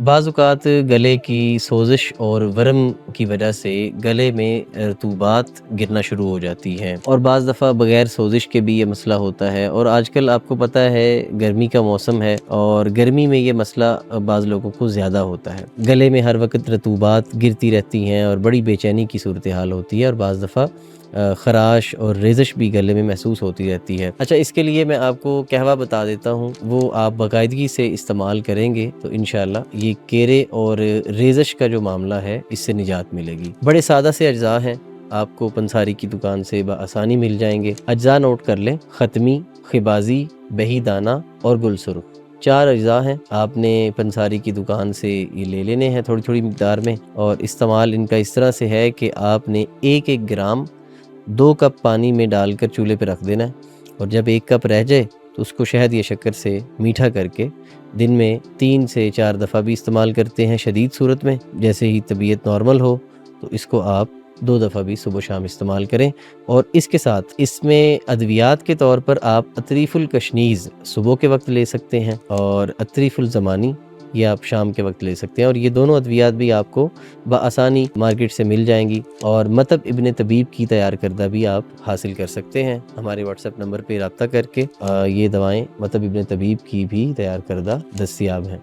बाज़ औक़ात गले की सोज़िश और वर्म की वजह से गले में रतूबात गिरना शुरू हो जाती हैं, और बाज़ दफ़ा बग़ैर सोज़िश के भी ये मसला होता है। और आजकल आपको पता है गर्मी का मौसम है, और गर्मी में ये मसला बाज़ लोगों को ज़्यादा होता है। गले में हर वक़्त रतूबात गिरती रहती हैं और बड़ी बेचैनी की सूरत हाल होती है, और बाज़ दफ़ा ख़राश और रेज़िश भी गले में महसूस होती रहती है। अच्छा, इसके लिए मैं आपको कहवा बता देता हूँ, वो आप बाकायदगी से इस्तेमाल करेंगे तो इंशाअल्लाह ये केरे और रेज़िश का जो मामला है इससे निजात मिलेगी। बड़े सादा से अज्ज़ा हैं, आपको पंसारी की दुकान से बआसानी मिल जाएँगे। अज्ज़ा नोट कर लें: ख़त्मी, ख़िबाज़ी, बही दाना और गुलसुर्ख़। 4 अज्ज़ा हैं, आपने पंसारी की दुकान से ये ले लेने हैं थोड़ी-थोड़ी मिक़दार में, और इस्तेमाल इनका इस तरह से है कि आपने 1-1 ग्राम 2 कप पानी में डालकर चूल्हे पे रख देना है, और जब 1 कप रह जाए तो उसको शहद या शक्कर से मीठा करके दिन में 3 से 4 दफ़ा भी इस्तेमाल करते हैं। शदीद सूरत में जैसे ही तबीयत नॉर्मल हो तो इसको आप 2 दफ़ा भी सुबह शाम इस्तेमाल करें। और इसके साथ इसमें अद्वियात के तौर पर आप अतरीफ़ुल कशनीज़ सुबह के वक्त ले सकते हैं, और अतरीफ़ुल ज़मानी ये आप शाम के वक्त ले सकते हैं, और ये दोनों अद्वियात भी आपको बआसानी मार्केट से मिल जाएंगी, और मतब इब्न तबीब की तैयार करदा भी आप हासिल कर सकते हैं। हमारे व्हाट्सएप नंबर पे रब्ता करके ये दवाएं मतब इब्न तबीब की भी तैयार करदा दस्तयाब हैं।